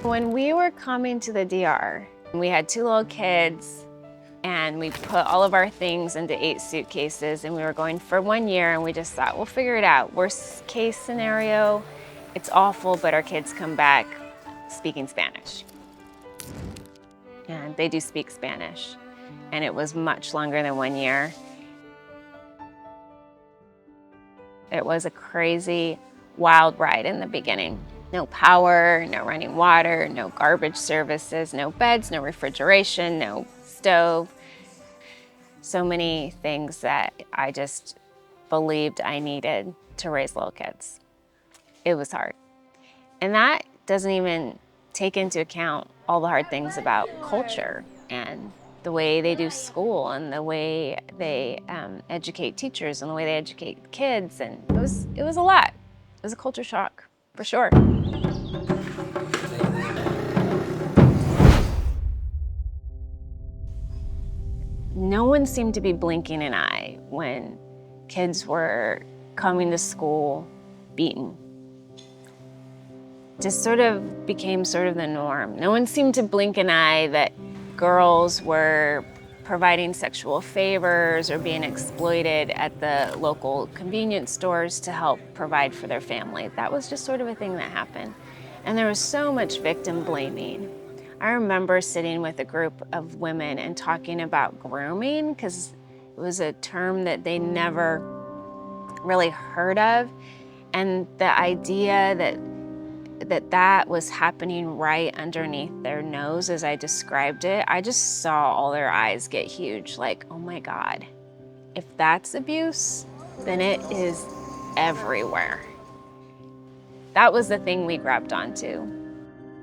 When we were coming to the DR, we had 2 little kids, and we put all of our things into 8 suitcases, and we were going for 1 year, and we just thought, we'll figure it out. Worst case scenario, it's awful, but our kids come back speaking Spanish. And they do speak Spanish, and it was much longer than 1 year. It was a crazy, wild ride in the beginning. No power, no running water, no garbage services, no beds, no refrigeration, no stove. So many things that I just believed I needed to raise little kids. It was hard. And that doesn't even take into account all the hard things about culture and the way they do school and the way they educate teachers and the way they educate kids. And it was a lot. It was a culture shock, for sure. No one seemed to be blinking an eye when kids were coming to school beaten. Just sort of became sort of the norm. No one seemed to blink an eye that girls were providing sexual favors or being exploited at the local convenience stores to help provide for their family. That was just sort of a thing that happened. And there was so much victim blaming. I remember sitting with a group of women and talking about grooming, because it was a term that they never really heard of. And the idea that was happening right underneath their nose as I described it, I just saw all their eyes get huge, like, oh my God, if that's abuse, then it is everywhere. That was the thing we grabbed onto.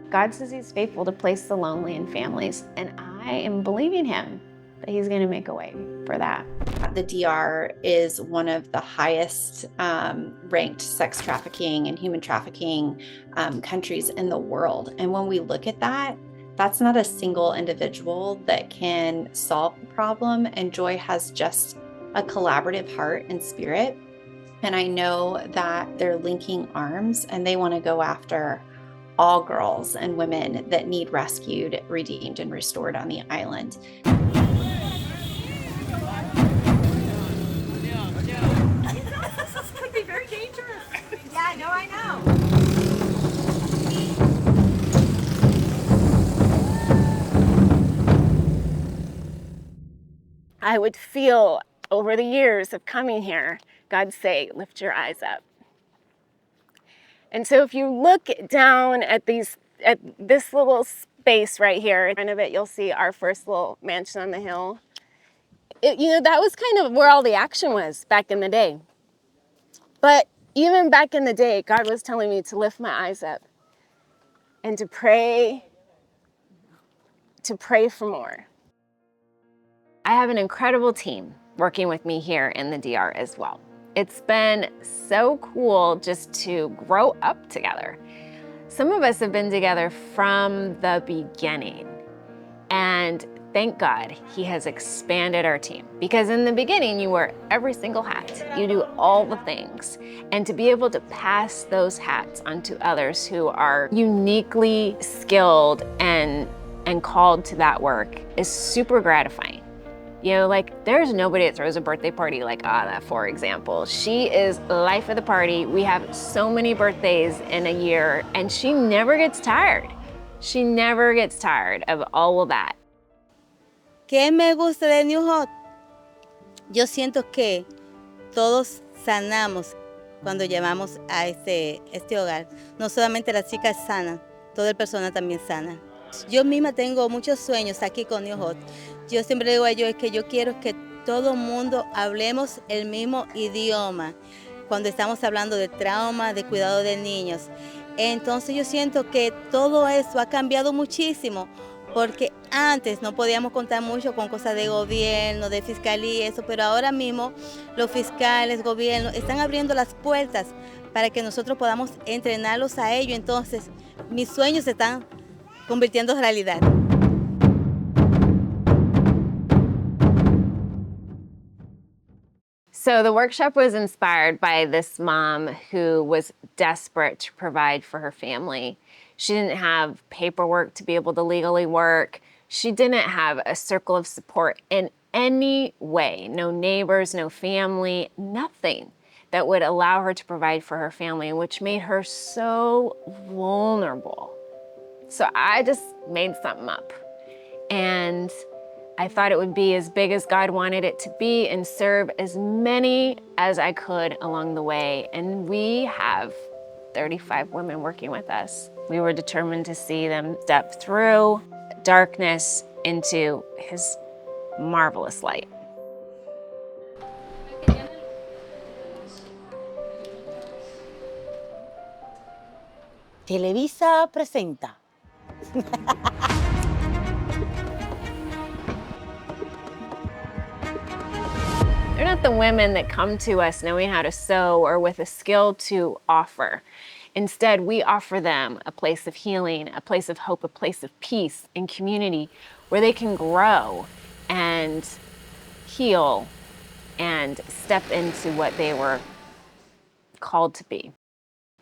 God says he's faithful to place the lonely in families, and I am believing him that he's gonna make a way for that. The DR is one of the highest ranked sex trafficking and human trafficking countries in the world. And when we look at that, that's not a single individual that can solve the problem. And Joy has just a collaborative heart and spirit. And I know that they're linking arms and they want to go after all girls and women that need rescued, redeemed, and restored on the island. This could be very dangerous. Yeah, no, I know. I would feel over the years of coming here, God say, lift your eyes up. And so if you look down at this little space right here, in front of it, you'll see our first little mansion on the hill. That was kind of where all the action was back in the day. But even back in the day, God was telling me to lift my eyes up and to pray for more. I have an incredible team working with me here in the DR as well. It's been so cool just to grow up together. Some of us have been together from the beginning, and thank God he has expanded our team, because in the beginning you wear every single hat, you do all the things, and to be able to pass those hats onto others who are uniquely skilled and called to that work is super gratifying. Like there's nobody that throws a birthday party like Ada, for example. She is life of the party. We have so many birthdays in a year, and she never gets tired. She never gets tired of all of that. ¿Qué me gusta de New Hope? Yo siento que todos sanamos cuando llamamos a este hogar. No solamente la chica es sana, toda el persona también sana. Yo misma tengo muchos sueños aquí con New Hope. Yo siempre le digo a ellos que yo quiero que todo mundo hablemos el mismo idioma cuando estamos hablando de trauma, de cuidado de niños. Entonces yo siento que todo eso ha cambiado muchísimo, porque antes no podíamos contar mucho con cosas de gobierno, de fiscalía, eso, pero ahora mismo los fiscales, gobierno, están abriendo las puertas para que nosotros podamos entrenarlos a ellos. Entonces mis sueños se están convirtiendo en realidad. So the workshop was inspired by this mom who was desperate to provide for her family. She didn't have paperwork to be able to legally work. She didn't have a circle of support in any way, no neighbors, no family, nothing that would allow her to provide for her family, which made her so vulnerable. So I just made something up. And I thought it would be as big as God wanted it to be and serve as many as I could along the way. And we have 35 women working with us. We were determined to see them step through darkness into His marvelous light. Televisa presenta. They're not the women that come to us knowing how to sew or with a skill to offer. Instead, we offer them a place of healing, a place of hope, a place of peace and community where they can grow and heal and step into what they were called to be.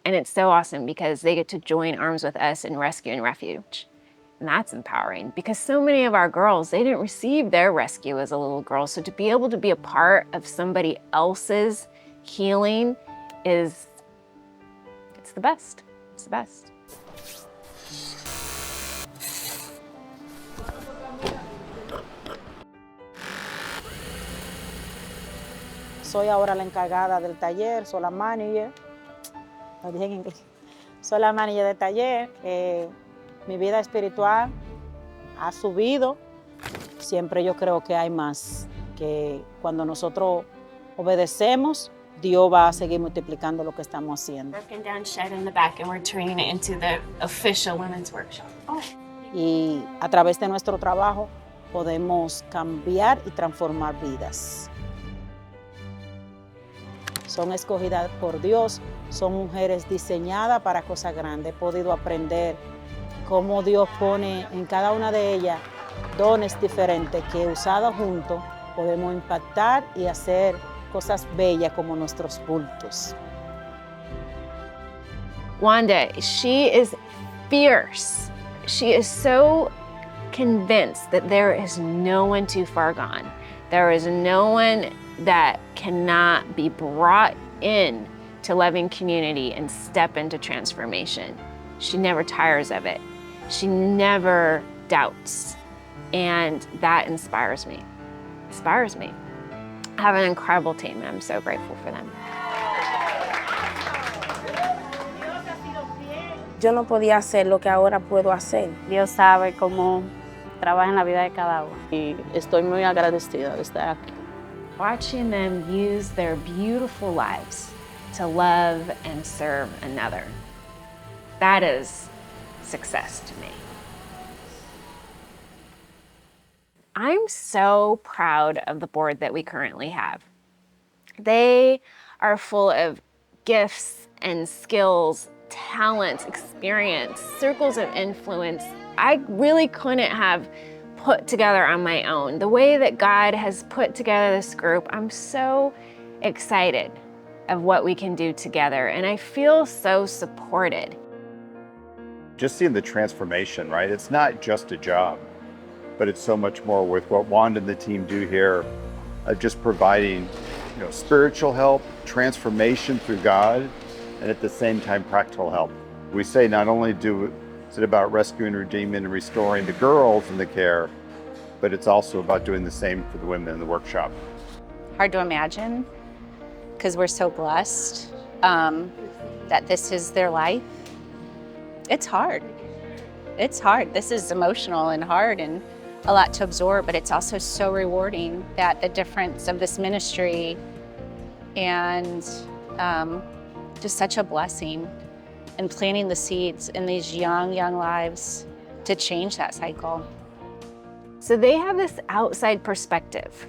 And it's so awesome because they get to join arms with us in rescue and refuge. And that's empowering because so many of our girls, they didn't receive their rescue as a little girl. So to be able to be a part of somebody else's healing it's the best. It's the best. Soy ahora la encargada del taller, soy la manager. Lo dije en inglés. Soy la manager del taller. Mi vida espiritual ha subido. Siempre yo creo que hay más. Que cuando nosotros obedecemos, Dios va a seguir multiplicando lo que estamos haciendo. Broken down shed in the back, and we're turning it into the official women's workshop. Oh. Y a través de nuestro trabajo podemos cambiar y transformar vidas. Son escogidas por Dios, son mujeres diseñadas para cosas grandes. He podido aprender cómo Dios pone en cada una de ellas dones diferentes que usados juntos podemos impactar y hacer cosas bellas como nuestros bultos. Wanda, she is fierce. She is so convinced that there is no one too far gone. There is no one that cannot be brought in to loving community and step into transformation. She never tires of it. She never doubts. And that inspires me. Inspires me. I have an incredible team and I'm so grateful for them. Yo no podía hacer lo que ahora puedo hacer. Dios sabe cómo trabaja en la vida de cada uno. Y estoy muy agradecida de estar aquí. Watching them use their beautiful lives to love and serve another. That is success to me. I'm so proud of the board that we currently have. They are full of gifts and skills, talents, experience, circles of influence I really couldn't have put together on my own. The way that God has put together this group, I'm so excited of what we can do together, and I feel so supported. Just seeing the transformation, right? It's not just a job, but it's so much more with what Wanda and the team do here, just providing, spiritual help, transformation through God, and at the same time, practical help. We say not only is it about rescuing, redeeming, and restoring the girls in the care, but it's also about doing the same for the women in the workshop. Hard to imagine, because we're so blessed that this is their life. It's hard. It's hard. This is emotional and hard and a lot to absorb, but it's also so rewarding that the difference of this ministry and just such a blessing and planting the seeds in these young lives to change that cycle. So they have this outside perspective.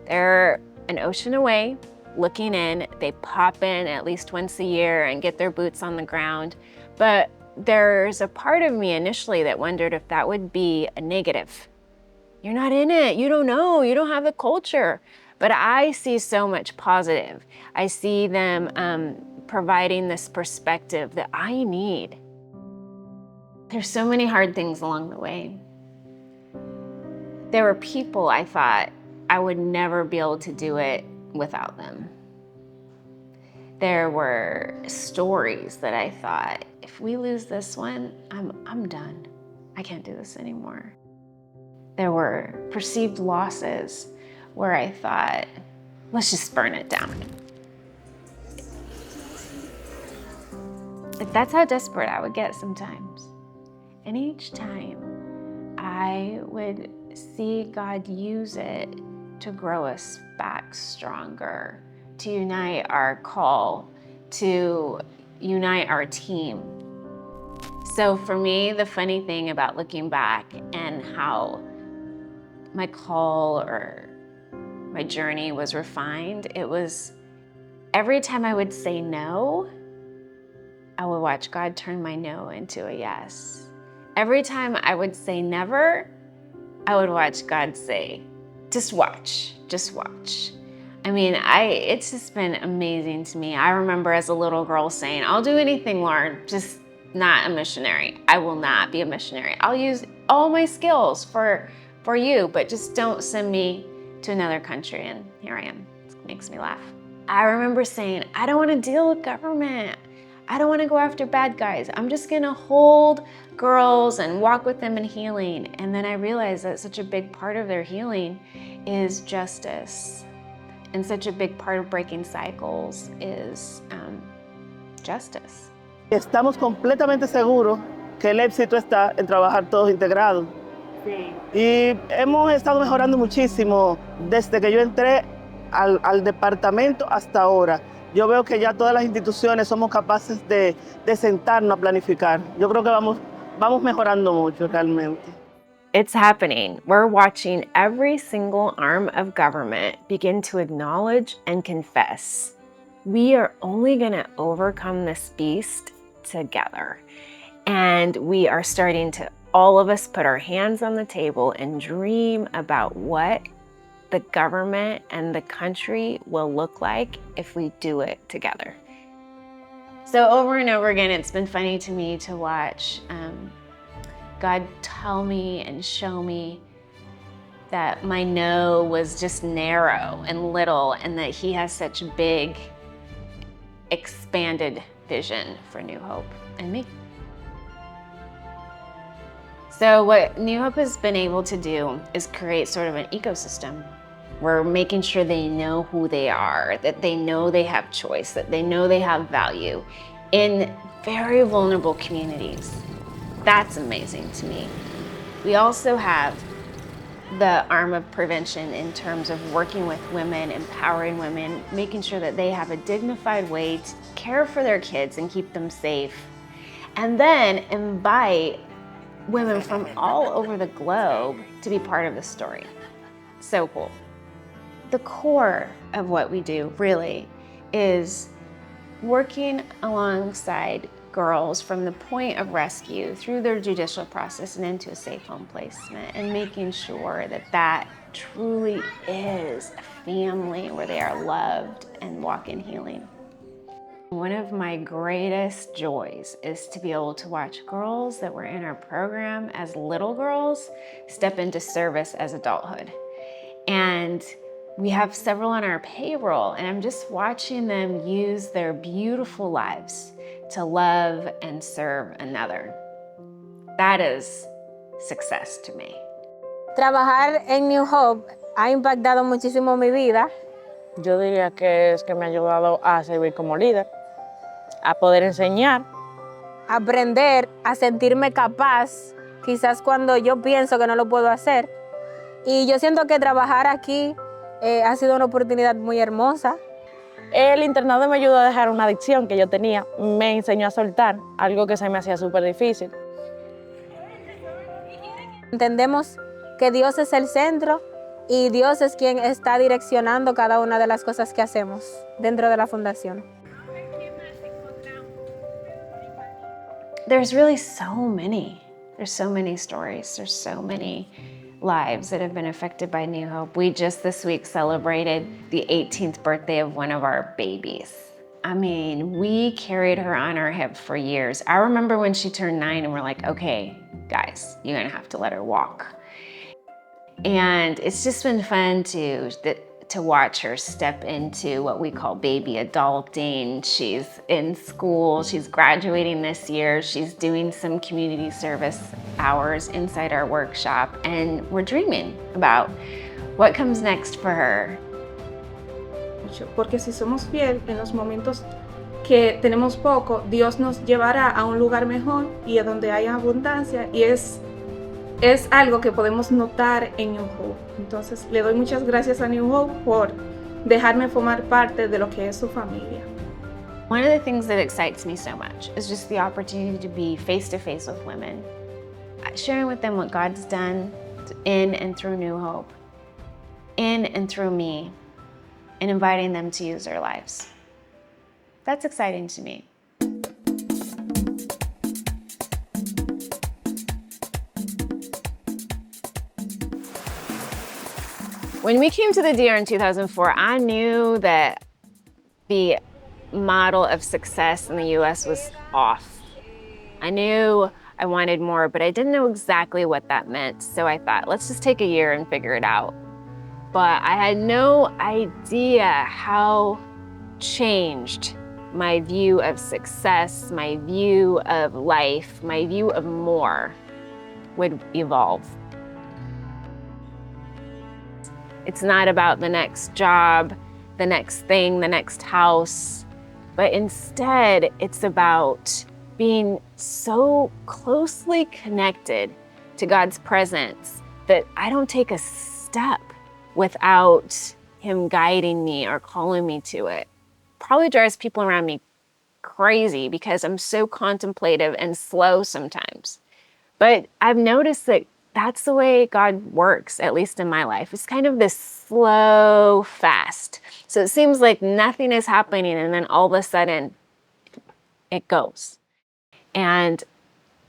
They're an ocean away, looking in. They pop in at least once a year and get their boots on the ground. But there's a part of me initially that wondered if that would be a negative. You're not in it, you don't know, you don't have the culture. But I see so much positive. I see them providing this perspective that I need. There's so many hard things along the way. There were people I thought I would never be able to do it without them. There were stories that I thought, if we lose this one, I'm done. I can't do this anymore. There were perceived losses where I thought, let's just burn it down. Like, that's how desperate I would get sometimes. And each time I would see God use it to grow us back stronger, to unite our call, to unite our team. So for me, the funny thing about looking back and how my call or my journey was refined, it was every time I would say no, I would watch God turn my no into a yes. Every time I would say never, I would watch God say, just watch, just watch. I mean, it's just been amazing to me. I remember as a little girl saying, I'll do anything, Lord, just not a missionary. I will not be a missionary. I'll use all my skills for you, but just don't send me to another country. And here I am. It makes me laugh. I remember saying, I don't want to deal with government. I don't want to go after bad guys. I'm just going to hold girls and walk with them in healing. And then I realized that such a big part of their healing is justice. And such a big part of breaking cycles is justice. Estamos completamente seguros que el éxito está en trabajar todos integrados. Sí. Y hemos estado mejorando muchísimo desde que yo entré al departamento hasta ahora. Yo veo que ya todas las instituciones somos capaces de sentarnos a planificar. Yo creo que vamos mejorando mucho realmente. It's happening. We're watching every single arm of government begin to acknowledge and confess. We are only going to overcome this beast together. And we are starting to, all of us, put our hands on the table and dream about what the government and the country will look like if we do it together. So over and over again, it's been funny to me to watch God tell me and show me that my no was just narrow and little, and that He has such big, expanded vision for New Hope and me. So what New Hope has been able to do is create sort of an ecosystem. We're making sure they know who they are, that they know they have choice, that they know they have value in very vulnerable communities. That's amazing to me. We also have the arm of prevention in terms of working with women, empowering women, making sure that they have a dignified way to care for their kids and keep them safe. And then invite women from all over the globe to be part of the story. So cool. The core of what we do really is working alongside girls from the point of rescue through their judicial process and into a safe home placement, and making sure that that truly is a family where they are loved and walk in healing. One of my greatest joys is to be able to watch girls that were in our program as little girls step into service as adulthood. And we have several on our payroll, and I'm just watching them use their beautiful lives to love and serve another. That is success to me. Trabajar en New Hope ha impactado muchísimo mi vida. Yo diría que es que me ha ayudado a servir como líder, a poder enseñar. Aprender a sentirme capaz, quizás cuando yo pienso que no lo puedo hacer. Y yo siento que trabajar aquí ha sido una oportunidad muy hermosa. El internado me ayudó a dejar una adicción que yo tenía, me enseñó a soltar, algo que se me hacía súper difícil. Entendemos que Dios es el centro y Dios es quien está direccionando cada una de las cosas que hacemos dentro de la fundación. There's really so many. There's so many stories. There's so many lives that have been affected by New Hope. We just this week celebrated the 18th birthday of one of our babies. I mean, we carried her on our hip for years. I remember when she turned 9 and we're like, okay, guys, you're gonna have to let her walk. And it's just been fun to watch her step into what we call baby adulting. She's in school, she's graduating this year, she's doing some community service hours inside our workshop, and we're dreaming about what comes next for her. Porque si somos fieles en los momentos que tenemos poco, Dios nos llevará a un lugar mejor y a donde haya abundancia, y es algo que podemos notar en New Hope. Entonces, le doy muchas gracias a New Hope por dejarme formar parte de lo que es su familia. One of the things that excites me so much is just the opportunity to be face-to-face with women, sharing with them what God's done in and through New Hope, in and through me, and inviting them to use their lives. That's exciting to me. When we came to the DR in 2004, I knew that the model of success in the US was off. I knew I wanted more, but I didn't know exactly what that meant. So I thought, let's just take a year and figure it out. But I had no idea how changed my view of success, my view of life, my view of more would evolve. It's not about the next job, the next thing, the next house, but instead it's about being so closely connected to God's presence that I don't take a step without Him guiding me or calling me to it. Probably drives people around me crazy because I'm so contemplative and slow sometimes. But I've noticed that that's the way God works, at least in my life. It's kind of this slow, fast. So it seems like nothing is happening, and then all of a sudden it goes. And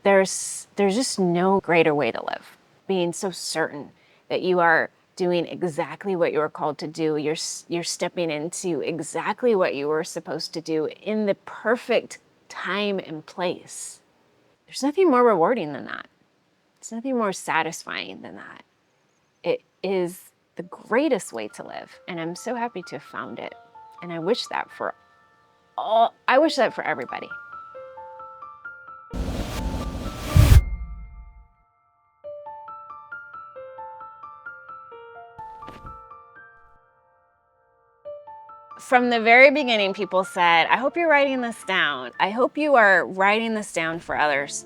there's just no greater way to live. Being so certain that you are doing exactly what you were called to do. You're stepping into exactly what you were supposed to do in the perfect time and place. There's nothing more rewarding than that. It's nothing more satisfying than that. It is the greatest way to live, and I'm so happy to have found it. And I wish that for everybody. From the very beginning, people said, I hope you're writing this down. I hope you are writing this down for others.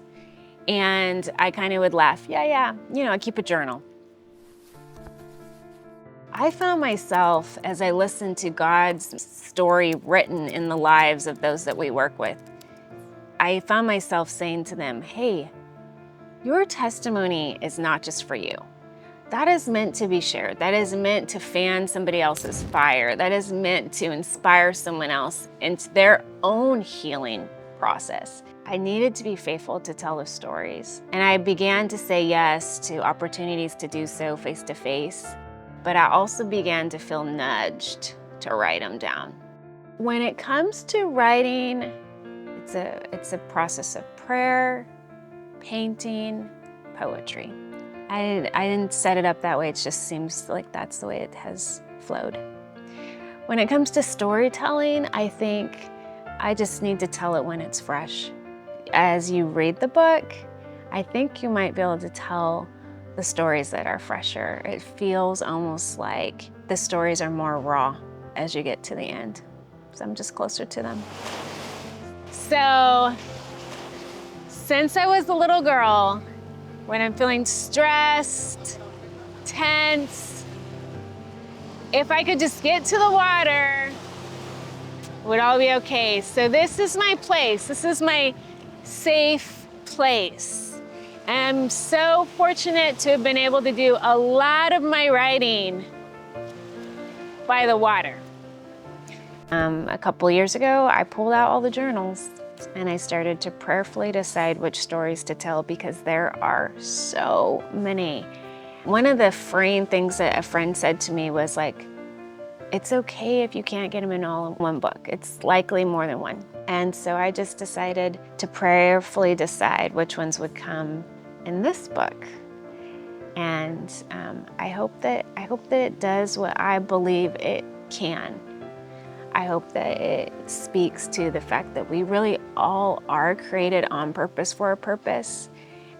And I kind of would laugh, yeah, I keep a journal. I found myself, as I listened to God's story written in the lives of those that we work with, I found myself saying to them, hey, your testimony is not just for you. That is meant to be shared. That is meant to fan somebody else's fire. That is meant to inspire someone else into their own healing process. I needed to be faithful to tell the stories. And I began to say yes to opportunities to do so face to face. But I also began to feel nudged to write them down. When it comes to writing, it's a process of prayer, painting, poetry. I didn't set it up that way. It just seems like that's the way it has flowed. When it comes to storytelling, I think I just need to tell it when it's fresh. As you read the book, I think you might be able to tell the stories that are fresher. It feels almost like the stories are more raw as you get to the end. So I'm just closer to them. So, since I was a little girl, when I'm feeling stressed, tense, if I could just get to the water, it would all be okay. So this is my place. This is my safe place. And I'm so fortunate to have been able to do a lot of my writing by the water. A couple years ago, I pulled out all the journals and I started to prayerfully decide which stories to tell because there are so many. One of the freeing things that a friend said to me was like, it's okay if you can't get them in all in one book. It's likely more than one. And so I just decided to prayerfully decide which ones would come in this book. And I hope that it does what I believe it can. I hope that it speaks to the fact that we really all are created on purpose for a purpose,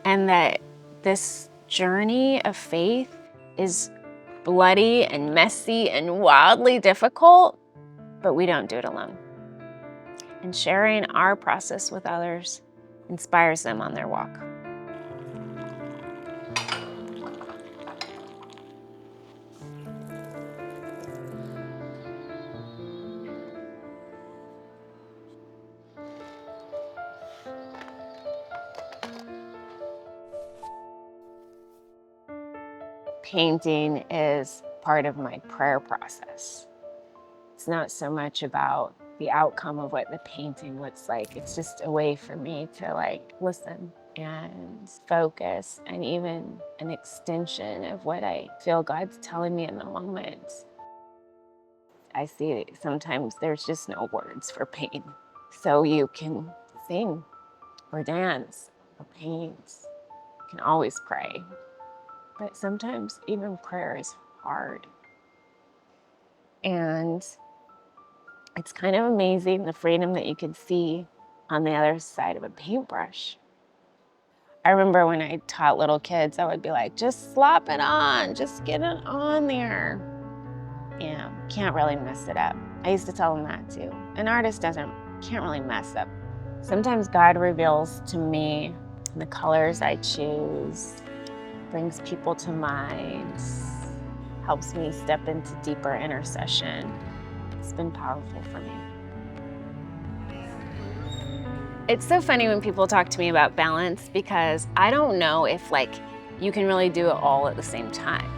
and that this journey of faith is bloody and messy and wildly difficult, but we don't do it alone. And sharing our process with others inspires them on their walk. Painting is part of my prayer process. It's not so much about the outcome of what the painting looks like. It's just a way for me to like listen and focus, and even an extension of what I feel God's telling me in the moment. I see sometimes there's just no words for pain. So you can sing or dance or paint. You can always pray. But sometimes even prayer is hard. And it's kind of amazing the freedom that you can see on the other side of a paintbrush. I remember when I taught little kids, I would be like, just slop it on, just get it on there. Yeah, can't really mess it up. I used to tell them that too. An artist can't really mess up. Sometimes God reveals to me the colors I choose, brings people to mind, helps me step into deeper intercession. It's been powerful for me. It's so funny when people talk to me about balance, because I don't know if like you can really do it all at the same time.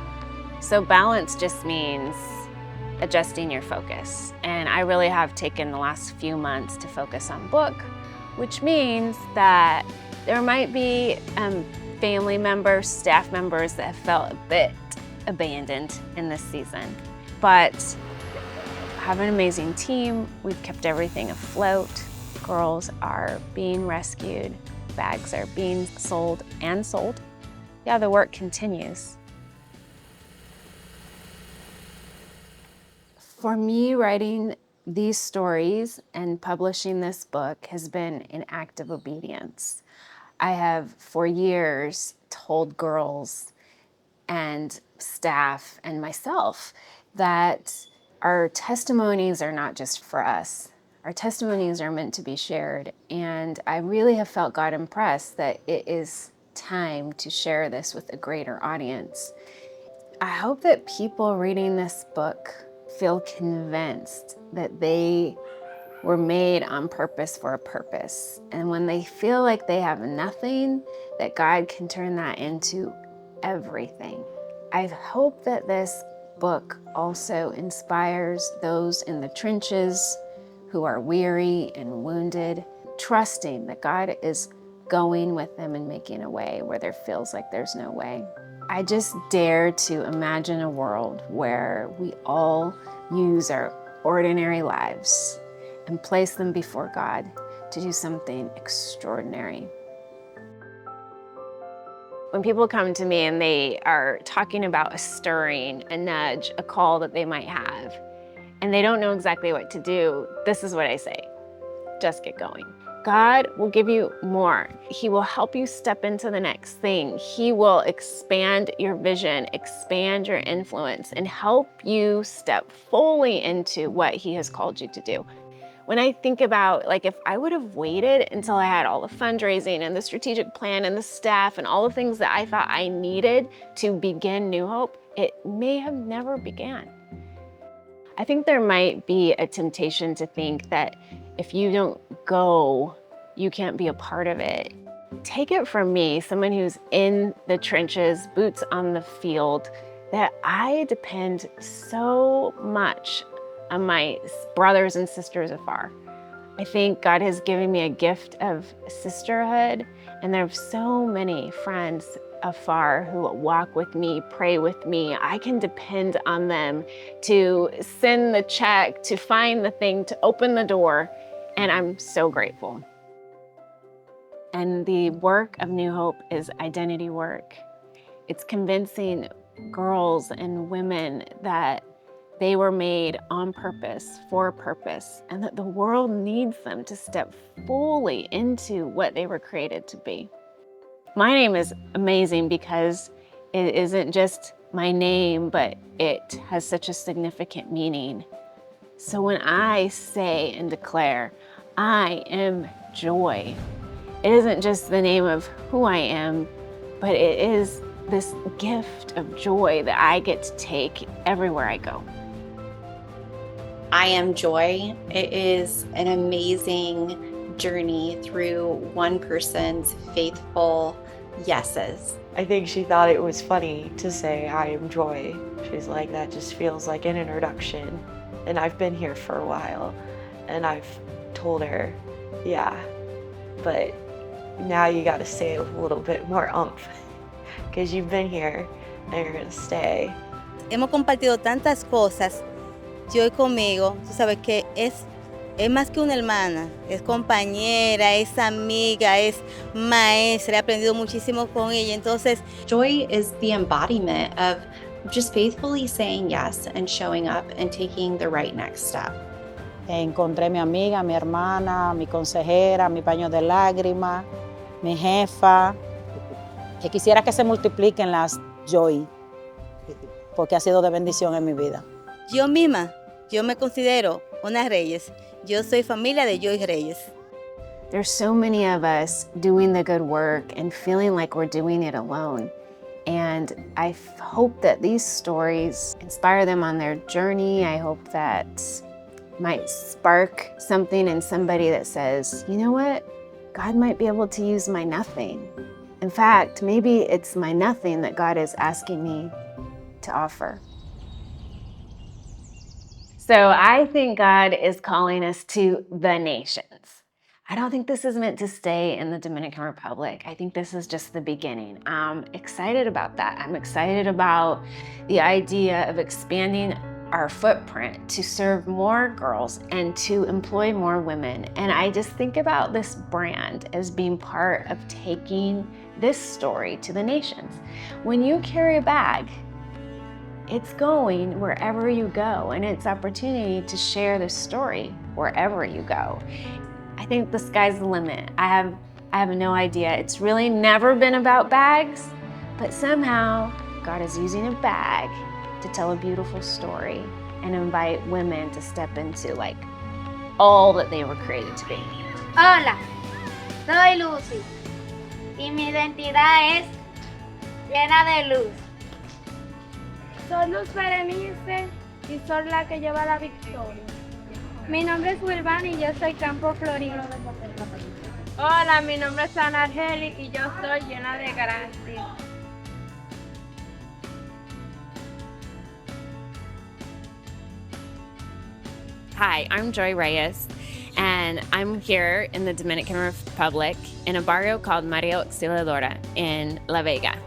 So balance just means adjusting your focus. And I really have taken the last few months to focus on book, which means that there might be family members, staff members that have felt a bit abandoned in this season. But I have an amazing team. We've kept everything afloat. Girls are being rescued. Bags are being sold and sold. Yeah, the work continues. For me, writing these stories and publishing this book has been an act of obedience. I have for years told girls and staff and myself that our testimonies are not just for us. Our testimonies are meant to be shared, and I really have felt God impressed that it is time to share this with a greater audience. I hope that people reading this book feel convinced that they were made on purpose for a purpose. And when they feel like they have nothing, that God can turn that into everything. I hope that this book also inspires those in the trenches who are weary and wounded, trusting that God is going with them and making a way where there feels like there's no way. I just dare to imagine a world where we all use our ordinary lives and place them before God to do something extraordinary. When people come to me and they are talking about a stirring, a nudge, a call that they might have, and they don't know exactly what to do, this is what I say: just get going. God will give you more. He will help you step into the next thing. He will expand your vision, expand your influence, and help you step fully into what He has called you to do. When I think about, like, if I would have waited until I had all the fundraising and the strategic plan and the staff and all the things that I thought I needed to begin New Hope, it may have never began. I think there might be a temptation to think that if you don't go, you can't be a part of it. Take it from me, someone who's in the trenches, boots on the field, that I depend so much on my brothers and sisters afar. I think God has given me a gift of sisterhood, and there are so many friends afar who walk with me, pray with me. I can depend on them to send the check, to find the thing, to open the door, and I'm so grateful. And the work of New Hope is identity work. It's convincing girls and women that they were made on purpose, for a purpose, and that the world needs them to step fully into what they were created to be. My name is amazing because it isn't just my name, but it has such a significant meaning. So when I say and declare, I am joy, it isn't just the name of who I am, but it is this gift of joy that I get to take everywhere I go. I am joy. It is an amazing journey through one person's faithful yeses. I think she thought it was funny to say, I am joy. She's like, that just feels like an introduction. And I've been here for a while. And I've told her, yeah, but now you got to say it with a little bit more oomph. Because you've been here and you're going to stay. Hemos compartido tantas cosas. Joy conmigo, tú sabes que es más que una hermana, es compañera, es amiga, es maestra, he aprendido muchísimo con ella. Entonces, Joy is the embodiment of just faithfully saying yes and showing up and taking the right next step. Encontré mi amiga, mi hermana, mi consejera, mi paño de lágrimas, mi jefa, que quisiera que se multipliquen las Joy, porque ha sido de bendición en mi vida. yo misma, yo me considero una Reyes. Yo soy familia de Joy Reyes. There's so many of us doing the good work and feeling like we're doing it alone. And I hope that these stories inspire them on their journey. I hope that might spark something in somebody that says, you know what? God might be able to use my nothing. In fact, maybe it's my nothing that God is asking me to offer. So I think God is calling us to the nations. I don't think this is meant to stay in the Dominican Republic. I think this is just the beginning. I'm excited about that. I'm excited about the idea of expanding our footprint to serve more girls and to employ more women. And I just think about this brand as being part of taking this story to the nations. When you carry a bag, it's going wherever you go, and it's opportunity to share this story wherever you go. I think the sky's the limit. I have no idea. It's really never been about bags, but somehow God is using a bag to tell a beautiful story and invite women to step into like all that they were created to be. Hola, soy Lucy y mi identidad es llena de luz. Soy Luz Berenice y soy la que lleva la victoria. Mi nombre es Wilvan y yo soy Campo Florido. Hola, mi nombre es Ana Argeli y yo soy llena de gracia. Hi, I'm Jeri Reyes, and I'm here in the Dominican Republic in a barrio called Maria Auxiliadora in La Vega.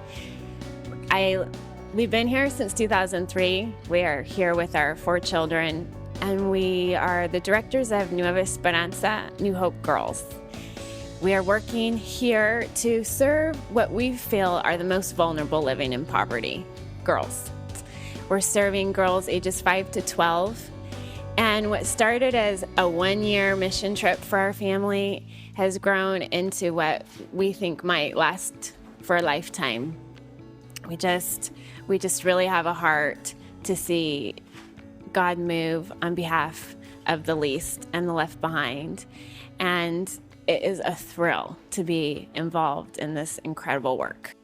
We've been here since 2003. We are here with our 4 children, and we are the directors of Nueva Esperanza, New Hope Girls. We are working here to serve what we feel are the most vulnerable living in poverty, girls. We're serving girls ages 5 to 12, and what started as a 1-year mission trip for our family has grown into what we think might last for a lifetime. We just really have a heart to see God move on behalf of the least and the left behind. And it is a thrill to be involved in this incredible work.